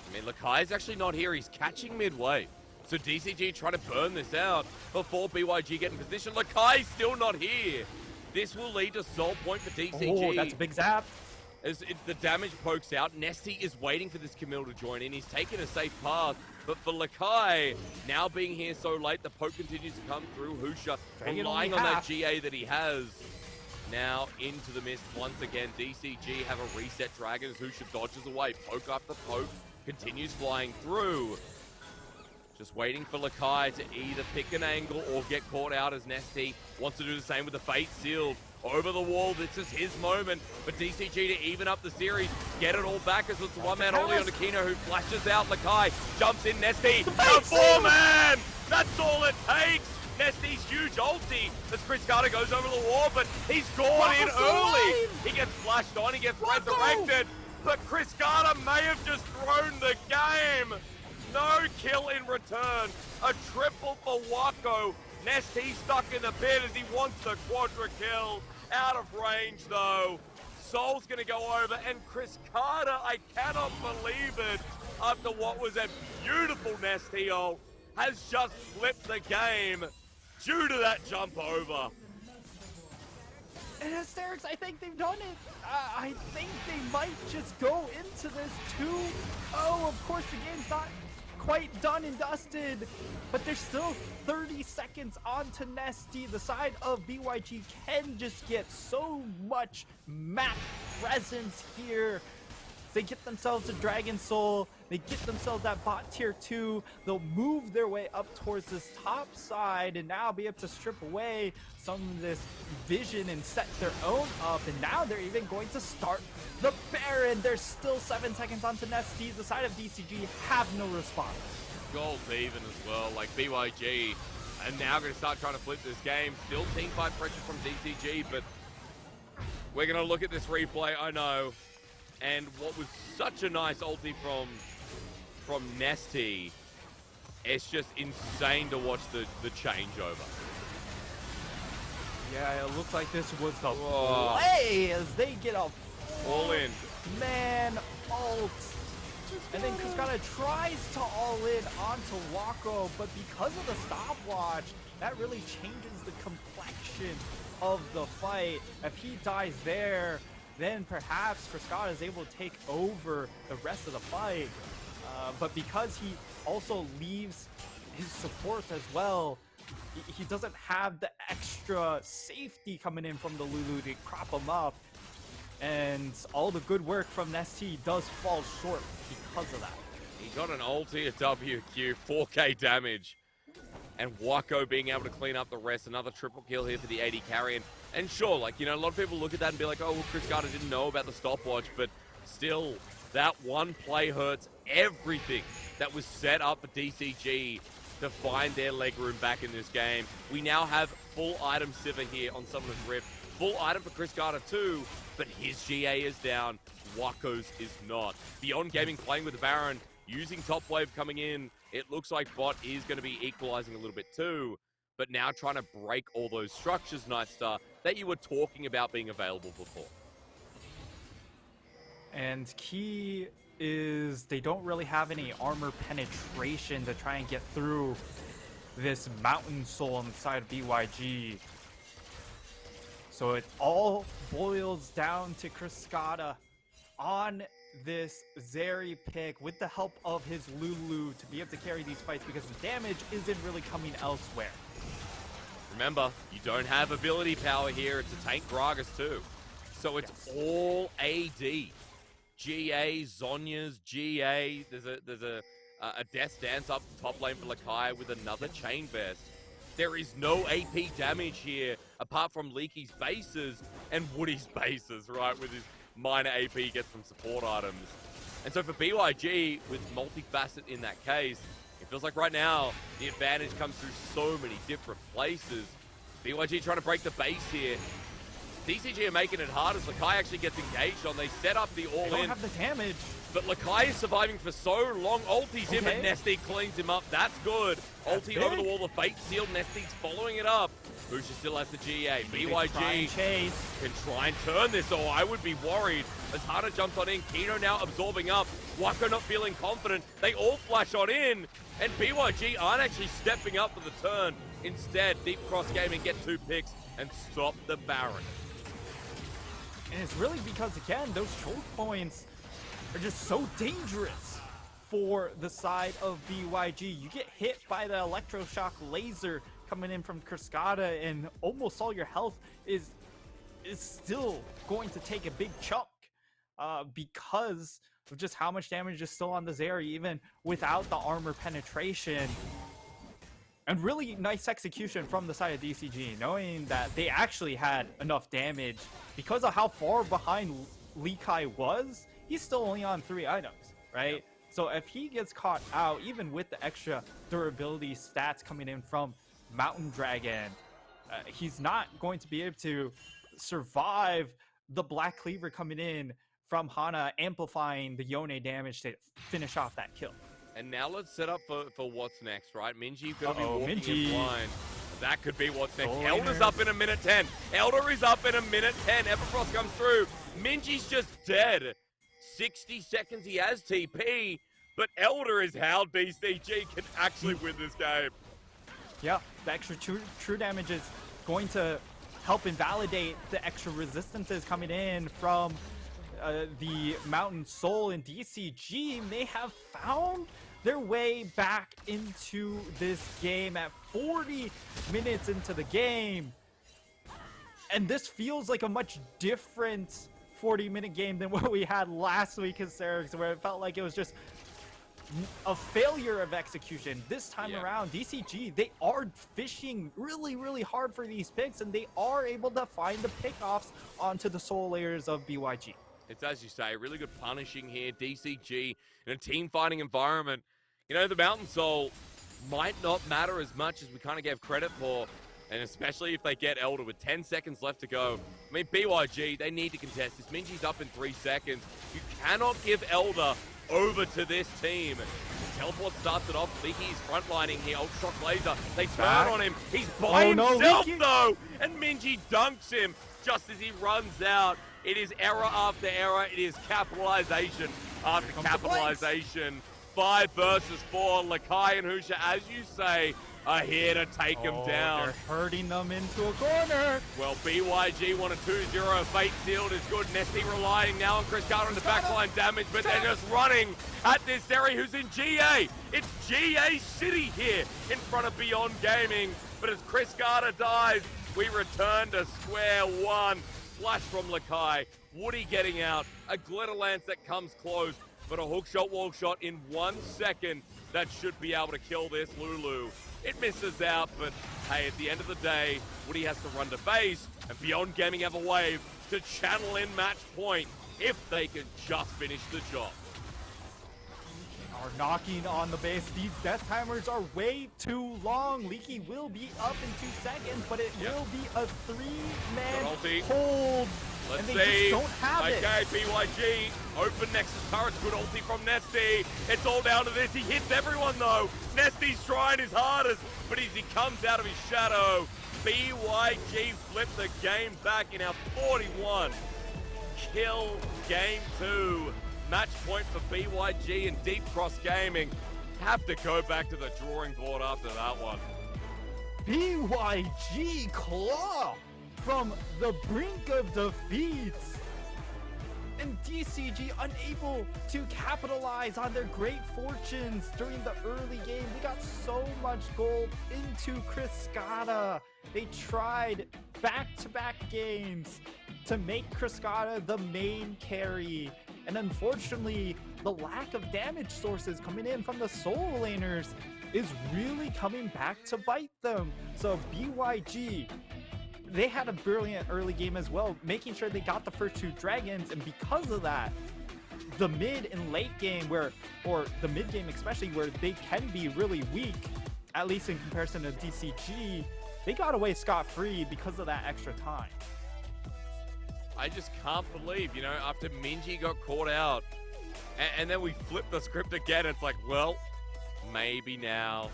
I mean, Lakai's actually not here. He's catching midway. So DCG trying to burn this out before BYG get in position. Lakai's still not here. This will lead to soul point for DCG. Oh, that's a big zap. As the damage pokes out, Nesty is waiting for this Camille to join in. He's taken a safe path. But for Lakai, now being here so late, the poke continues to come through. Husha relying on that GA that he has. Now into the mist once again. DCG have a reset Dragons. Husha dodges away. Poke after poke. Continues flying through. Just waiting for Lakai to either pick an angle or get caught out, as Nesty wants to do the same with the Fate Sealed. Over the wall, this is his moment for DCG to even up the series, get it all back as it's one man only on Aquino, who flashes out. Lakai jumps in, Nesty, the 4-man! That's all it takes! Nesty's huge ulti as Chris Carter goes over the wall, but he's gone in early! He gets flashed on, he gets resurrected, but Chris Carter may have just thrown the game! No kill in return. A triple for Wako. Nesty stuck in the pit as he wants the quadra kill. Out of range though. Soul's gonna go over, and Chris Carter, I cannot believe it, after what was a beautiful Nesty ult, has just flipped the game due to that jump over. And Asterix, I think they've done it. I think they might just go into this 2-0. Of course, the game's not quite done and dusted, but there's still 30 seconds on to Nesty. The side of BYG can just get so much map presence here. They get themselves a Dragon Soul, they get themselves that bot tier 2, they'll move their way up towards this top side and now be able to strip away some of this vision and set their own up, and now they're even going to start the Baron. There's still 7 seconds onto Nesty. The side of DCG have no response. Gold's even as well, like BYG, and now going to start trying to flip this game. Still team fight pressure from DCG, but we're going to look at this replay, I know. And what was such a nice ulti from Nesty, it's just insane to watch the changeover. Yeah, it looks like this was the play as they get a all in man ult. And then Cascada tries to all in onto Wako, but because of the stopwatch, that really changes the complexion of the fight. If he dies there, then perhaps Cascada is able to take over the rest of the fight. But because he also leaves his support as well, he doesn't have the extra safety coming in from the Lulu to prop him up. And all the good work from Nesty does fall short because of that. He got an ulti at WQ, 4k damage. And Wako being able to clean up the rest. Another triple kill here for the AD carry. And sure, like, you know, a lot of people look at that and be like, oh, well, Chris Carter didn't know about the stopwatch. But still, that one play hurts everything that was set up for DCG to find their leg room back in this game. We now have full item Sivir here on Summoner's Rift. Full item for Chris Carter too, but his GA is down. Wako's is not. Beyond Gaming playing with the Baron, using top wave coming in. It looks like bot is going to be equalizing a little bit too, but now trying to break all those structures, Nightstar, that you were talking about being available before. And key is they don't really have any armor penetration to try and get through this Mountain Soul on the side of BYG. So it all boils down to Cascada on this Zeri pick with the help of his Lulu to be able to carry these fights because the damage isn't really coming elsewhere. Remember, you don't have ability power here. It's a tank Gragas too. So it's all AD. GA, Zhonya's, GA. There's a Death Dance up the top lane for Lakai with another Chain Vest. There is no AP damage here apart from Leaky's bases and Woody's bases, right? With his minor AP he gets from support items. And so for BYG, with multifaceted in that case, it feels like right now the advantage comes through so many different places. BYG trying to break the base here. DCG are making it hard as Lakai actually gets engaged on. They set up the all-in. They don't have the damage. But Lakai is surviving for so long. Ulti's him and Nesty cleans him up. That's good. Ulti over the wall, the Fate Seal. Nesty's following it up. Busha still has the GA. BYG can try and turn this, or I would be worried. As Hana jumps on in, Kino now absorbing up. Wako not feeling confident. They all flash on in, and BYG aren't actually stepping up for the turn. Instead, Deep Cross Gaming get 2 picks and stop the Baron. And it's really because, again, those choke points are just so dangerous for the side of BYG. You get hit by the electroshock laser coming in from Cascada, and almost all your health is still going to take a big chunk because of just how much damage is still on the Zeri, even without the armor penetration. And really nice execution from the side of DCG, knowing that they actually had enough damage because of how far behind Lee Kai was. He's still only on 3 items, right? Yep. So if he gets caught out, even with the extra durability stats coming in from Mountain Dragon, he's not going to be able to survive the Black Cleaver coming in from Hana, amplifying the Yone damage to finish off that kill. And now let's set up for what's next, right? Minji could be walking in blind. That could be what's next. Elder's up in a minute 10. Elder is up in a minute 10. Everfrost comes through. Minji's just dead. 60 seconds, he has TP, but Elder is how DCG can actually win this game. Yeah, the extra true damage is going to help invalidate the extra resistances coming in from the Mountain Soul, and DCG may have found their way back into this game at 40 minutes into the game. And this feels like a much different 40-minute game than what we had last week in Serix, where it felt like it was just a failure of execution. This time around, DCG, they are fishing really, really hard for these picks, and they are able to find the pickoffs onto the soul layers of BYG. It's, as you say, really good punishing here. DCG in a team fighting environment. You know, the Mountain Soul might not matter as much as we kind of gave credit for, and especially if they get Elder with 10 seconds left to go. I mean, BYG, they need to contest this. Minji's up in 3 seconds. You cannot give Elder over to this team. Teleport starts it off. Leaky's frontlining here. Ultrashock laser. They turn on him. He's by himself, though. And Minji dunks him just as he runs out. It is error after error. It is capitalization after capitalization. 5 versus 4. Lakai and Husha, as you say, are here to take him down. They're herding them into a corner. Well, BYG won a 2-0. Fate Sealed is good. Nesty relying now on Chris Carter on the backline damage, but they're just running at this Zeri who's in GA. It's GA City here in front of Beyond Gaming. But as Chris Carter dies, we return to square one. flash from Lakai, Woody getting out, a glitter lance that comes close, but a hook shot, wall shot in 1 second that should be able to kill this Lulu. It misses out, but hey, at the end of the day, Woody has to run to base, and Beyond Gaming have a wave to channel in match point if they can just finish the job. Are knocking on the base. These death timers are way too long. Leaky will be up in 2 seconds, but it will be a 3-man hold. Let's and they see. just don't have it. Okay, BYG, open Nexus turrets, good ulti from Nesty. It's all down to this. He hits everyone though. Nesty's trying his hardest, but as he comes out of his shadow, BYG flipped the game back in our 41. Kill game 2. Match point for BYG and Deep Cross Gaming. Have to go back to the drawing board after that one. BYG claw from the brink of defeat. And DCG unable to capitalize on their great fortunes during the early game. They got so much gold into Criscata. They tried back-to-back games to make Criscata the main carry. And unfortunately, the lack of damage sources coming in from the solo laners is really coming back to bite them. So BYG, they had a brilliant early game as well, making sure they got the first 2 dragons. And because of that, the mid and late game or the mid game especially, where they can be really weak, at least in comparison to DCG, they got away scot-free because of that extra time. I just can't believe, you know, after Minji got caught out, and then we flipped the script again, it's like, well, maybe now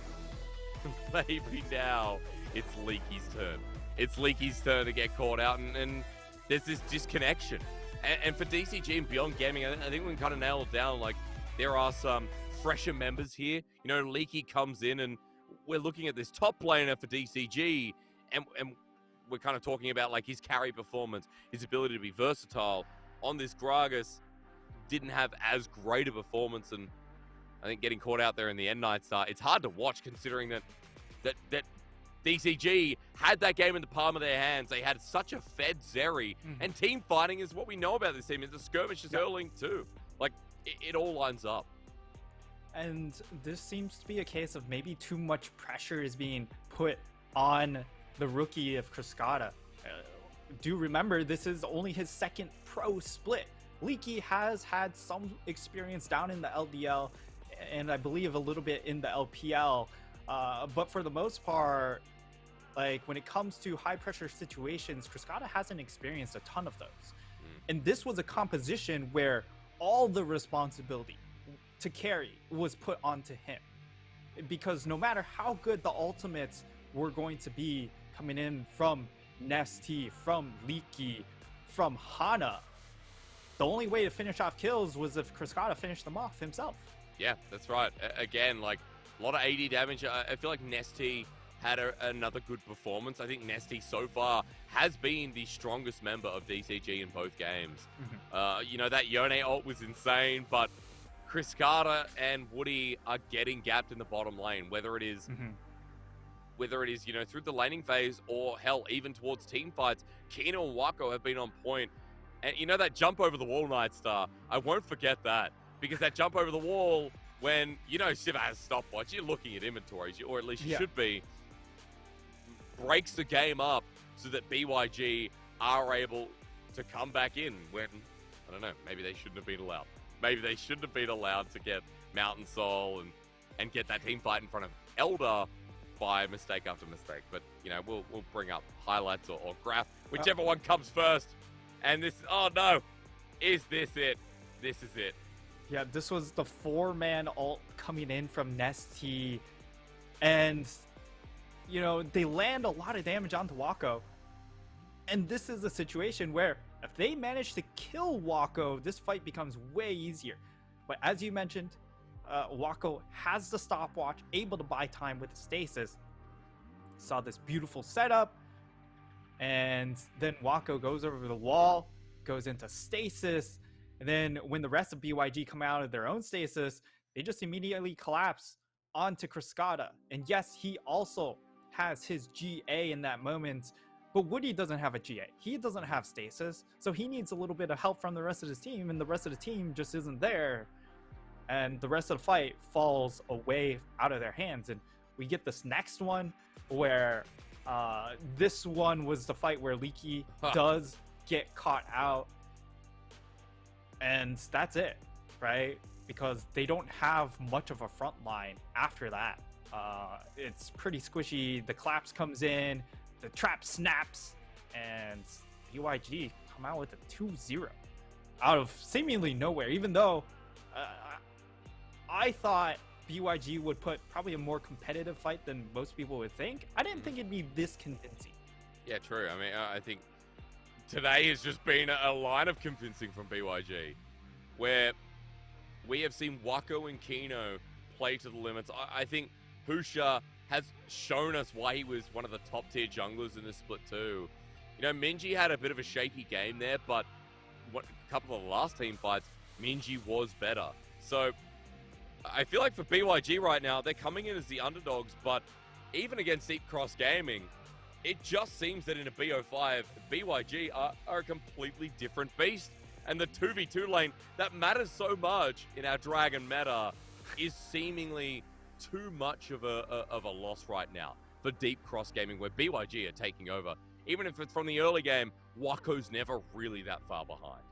it's Leaky's turn. It's Leaky's turn to get caught out, and there's this disconnection. And for DCG and Beyond Gaming, I think we can kind of nail it down. Like, there are some fresher members here. You know, Leaky comes in, and we're looking at this top laner for DCG, and we're kind of talking about like his carry performance, his ability to be versatile. On this Gragas, didn't have as great a performance, and I think getting caught out there in the end night start, it's hard to watch considering that DCG had that game in the palm of their hands. They had such a fed Zeri, and team fighting is what we know about this team. It's a skirmish is early too. Like, it all lines up. And this seems to be a case of maybe too much pressure is being put on the rookie of Criscata. Do remember, this is only his 2nd pro split. Leaky has had some experience down in the LDL, and I believe a little bit in the LPL. But for the most part, like when it comes to high pressure situations, Criscata hasn't experienced a ton of those. And this was a composition where all the responsibility to carry was put onto him. Because no matter how good the ultimates were going to be coming in from Nesty, from Leaky, from Hana, the only way to finish off kills was if Criscata finished them off himself. Yeah, that's right. Again, like a lot of AD damage. I feel like Nesty had another good performance. I think Nesty so far has been the strongest member of DCG in both games. You know, that Yone ult was insane, but Criscata and Woody are getting gapped in the bottom lane, whether it is you know, through the laning phase or hell, even towards team fights. Kino and Wako have been on point. And you know that jump over the wall, Nightstar, I won't forget that, because that jump over the wall, when, you know, Siva has stopwatch, you're looking at inventories, or at least you should be, breaks the game up so that BYG are able to come back in when, I don't know, maybe they shouldn't have been allowed. Maybe they shouldn't have been allowed to get Mountain Soul and get that team fight in front of Elder by mistake after mistake. But, you know, we'll bring up highlights or graph, whichever one comes first. And this, oh no, is this it? This is it. Yeah, this was the 4-man ult coming in from Nesty. And, you know, they land a lot of damage onto Wako. And this is a situation where if they manage to kill Wako, this fight becomes way easier. But as you mentioned, Wako has the stopwatch, able to buy time with the stasis. Saw this beautiful setup. And then Wako goes over the wall, goes into stasis. And then when the rest of BYG come out of their own stasis, they just immediately collapse onto Criscata. And yes, he also has his GA in that moment. But Woody doesn't have a GA. He doesn't have stasis, so he needs a little bit of help from the rest of his team, and the rest of the team just isn't there. And the rest of the fight falls away out of their hands. And we get this next one where this one was the fight where Leaky does get caught out. And that's it, right? Because they don't have much of a front line after that. It's pretty squishy. The collapse comes in, the trap snaps, and BYG come out with a 2-0 out of seemingly nowhere, even though I thought BYG would put probably a more competitive fight than most people would think. I didn't think it'd be this convincing. Yeah, true. I mean, I think today has just been a line of convincing from BYG, where we have seen Wako and Kino play to the limits. I think Husha has shown us why he was one of the top tier junglers in this split too. You know, Minji had a bit of a shaky game there, but a couple of the last team fights, Minji was better. So I feel like for BYG right now, they're coming in as the underdogs, but even against Deep Cross Gaming, it just seems that in a BO5, BYG are a completely different beast. And the 2v2 lane that matters so much in our Dragon meta is seemingly too much of a loss right now for Deep Cross Gaming, where BYG are taking over. Even if it's from the early game, Wako's never really that far behind.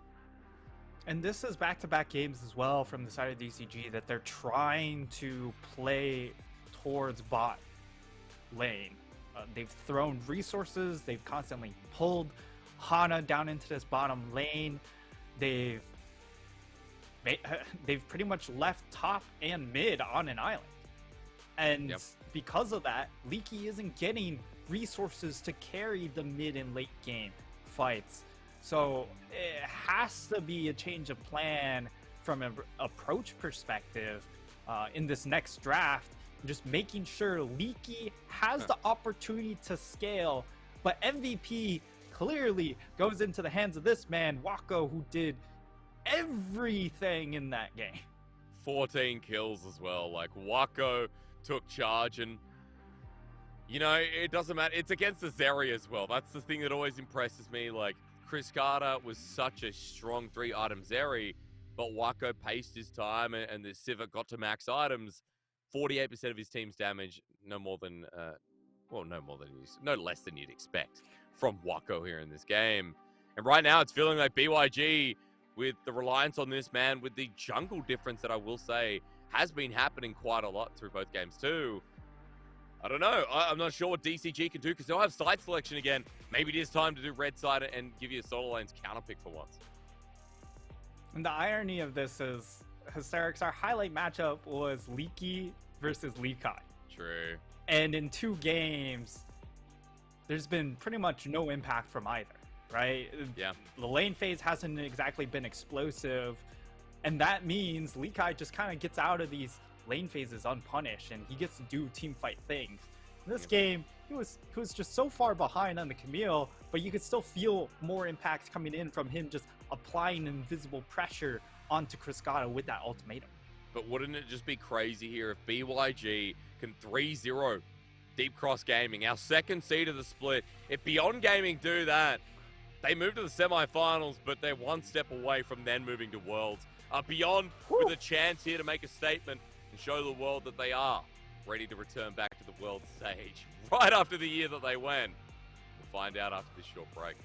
And this is back-to-back games as well from the side of DCG that they're trying to play towards bot lane. They've thrown resources, they've constantly pulled Hana down into this bottom lane. They've pretty much left top and mid on an island. And because of that, Leaky isn't getting resources to carry the mid and late game fights. So it has to be a change of plan from an approach perspective in this next draft. Just making sure Leaky has the opportunity to scale, but MVP clearly goes into the hands of this man, Wako, who did everything in that game. 14 kills as well. Like, Wako took charge, and you know, it doesn't matter. It's against the Zeri as well. That's the thing that always impresses me. Like, Chris Carter was such a strong 3-item Zeri, but Wako paced his time, and the Sivir got to max items. 48% of his team's damage, no less than you'd expect from Wako here in this game. And right now, it's feeling like BYG, with the reliance on this man, with the jungle difference that I will say has been happening quite a lot through both games too. I don't know. I'm not sure what DCG can do, because they'll have side selection again. Maybe it is time to do red side and give you a solo lane's counter pick for once. And the irony of this is, Hysterics, our highlight matchup was Leaky versus Leakai. True. And in 2 games, there's been pretty much no impact from either, right? Yeah. The lane phase hasn't exactly been explosive, and that means Leakai just kind of gets out of these lane phases unpunished, and he gets to do team fight things. In this game, he was just so far behind on the Camille, but you could still feel more impact coming in from him just applying invisible pressure onto Criscata with that ultimatum. But wouldn't it just be crazy here if BYG can 3-0 Deep Cross Gaming, our second seed of the split? If Beyond Gaming do that, they move to the semifinals, but they're one step away from then moving to Worlds. Beyond with a chance here to make a statement and show the world that they are ready to return back to the world stage right after the year that they went. We'll find out after this short break.